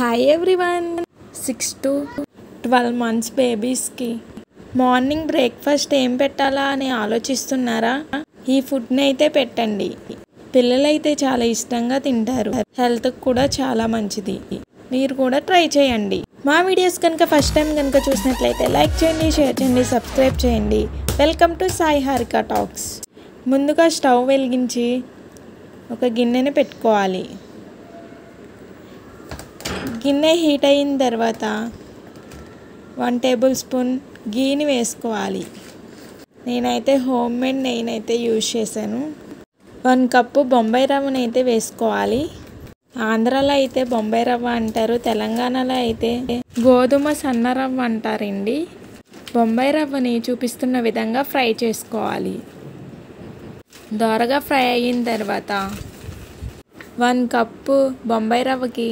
Hi everyone 6 to 12 months బేబీస్కి morning breakfast ఏం పెట్టాలా అని ఆలోచిస్తున్నారా? ఈ ఫుడ్ని అయితే పెట్టండి. పిల్లలైతే చాలా ఇష్టంగా తింటారు. హెల్త్కి కూడా చాలా మంచిది. మీరు కూడా ట్రై చేయండి. మా వీడియోస్ కనుక ఫస్ట్ టైం కనుక చూసినట్లయితే లైక్ చేయండి, షేర్ చేయండి, సబ్స్క్రైబ్ చేయండి. Welcome to Sai Harika talks. ముందుగా స్టవ్ వెలిగించి ఒక గిన్నెని పెట్టుకోవాలి. గిన్నె హీట్ అయిన తర్వాత 1 టేబుల్ స్పూన్ గీని వేసుకోవాలి. నేనైతే హోమ్ మేడ్ నెయ్యినైతే యూజ్ చేశాను. 1 కప్పు బొంబాయి రవ్వను అయితే వేసుకోవాలి. ఆంధ్రాలో అయితే బొంబాయి రవ్వ అంటారు, తెలంగాణలో అయితే గోధుమ సన్న రవ్వ అంటారండి. బొంబాయి రవ్వని చూపిస్తున్న విధంగా ఫ్రై చేసుకోవాలి. దోరగా ఫ్రై అయిన తర్వాత 1 కప్పు బొంబాయి రవ్వకి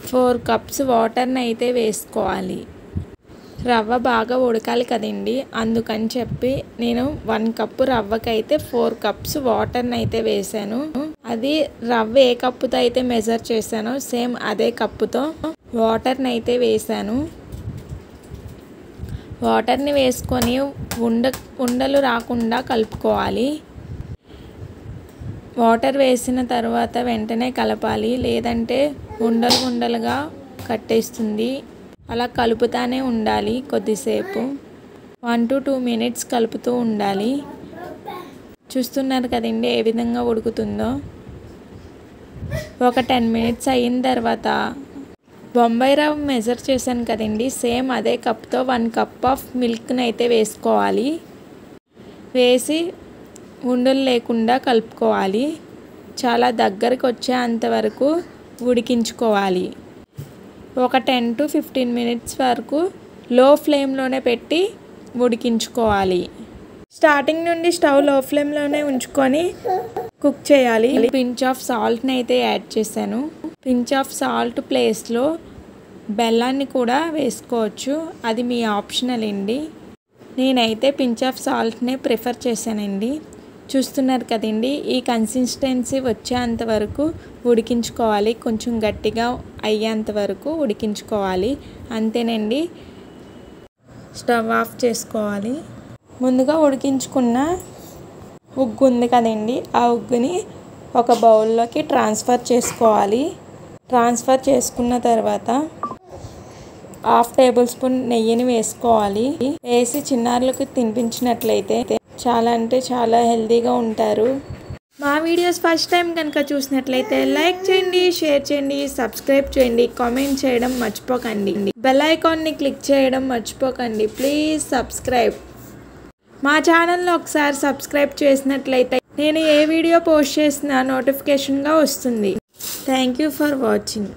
4 కప్స్ వాటర్ని అయితే వేసుకోవాలి. రవ్వ బాగా ఉడకాలి కదండి, అందుకని చెప్పి నేను 1 కప్పు రవ్వకి అయితే 4 కప్స్ వాటర్ని అయితే వేసాను. అది రవ్వ ఏ కప్పుతో అయితే మెజర్ చేశానో సేమ్ అదే కప్పుతో వాటర్ని అయితే వేసాను. వాటర్ని వేసుకొని ఉండలు రాకుండా కలుపుకోవాలి. వాటర్ వేసిన తర్వాత వెంటనే కలపాలి, లేదంటే ఉండలుగా కట్టేస్తుంది. అలా కలుపుతానే ఉండాలి. కొద్దిసేపు 1 to 2 minutes కలుపుతూ ఉండాలి. చూస్తున్నారు కదండి ఏ విధంగా ఉడుకుతుందో. ఒక 10 minutes అయిన తర్వాత బొంబాయి రవ్వ మెజర్ చేశాను కదండి, సేమ్ అదే కప్తో 1 కప్ ఆఫ్ మిల్క్ని అయితే వేసుకోవాలి. వేసి ఉండలు లేకుండా కలుపుకోవాలి. చాలా దగ్గరికి వచ్చేంత వరకు ఉడికించుకోవాలి. ఒక 10 to 15 minutes వరకు లో ఫ్లేమ్లోనే పెట్టి ఉడికించుకోవాలి. స్టార్టింగ్ నుండి స్టవ్ లో ఫ్లేమ్లోనే ఉంచుకొని కుక్ చేయాలి. పించ్ ఆఫ్ సాల్ట్ని అయితే యాడ్ చేశాను. పించ్ ఆఫ్ సాల్ట్ ప్లేస్లో బెల్లాన్ని కూడా వేసుకోవచ్చు, అది మీ ఆప్షనల్ అండి. నేనైతే పించ్ ఆఫ్ సాల్ట్నే ప్రిఫర్ చేశానండి. చూస్తున్నారు కదండి, ఈ కన్సిస్టెన్సీ వచ్చేంత వరకు ఉడికించుకోవాలి. కొంచెం గట్టిగా అయ్యేంత వరకు ఉడికించుకోవాలి. అంతేనండి, స్టవ్ ఆఫ్ చేసుకోవాలి. ముందుగా ఉడికించుకున్న ఉగ్గు ఉంది కదండి, ఆ ఉగ్గుని ఒక బౌల్లోకి ట్రాన్స్ఫర్ చేసుకోవాలి. ట్రాన్స్ఫర్ చేసుకున్న తర్వాత 1/2 టేబుల్ స్పూన్ నెయ్యిని వేసుకోవాలి. వేసి చిన్నారులకు తినిపించినట్లయితే చాలా అంటే చాలా హెల్తీగా ఉంటారు. మా వీడియోస్ ఫస్ట్ టైం కనుక చూసినట్లయితే లైక్ చేయండి, షేర్ చేయండి, సబ్స్క్రైబ్ చేయండి, కామెంట్ చేయడం మర్చిపోకండి. బెల్ ఐకాన్ని క్లిక్ చేయడం మర్చిపోకండి. Please subscribe. మా ఛానల్లో ఒకసారి సబ్స్క్రైబ్ చేసినట్లయితే నేను ఏ వీడియో పోస్ట్ చేసినా నోటిఫికేషన్గా వస్తుంది. Thank you for watching.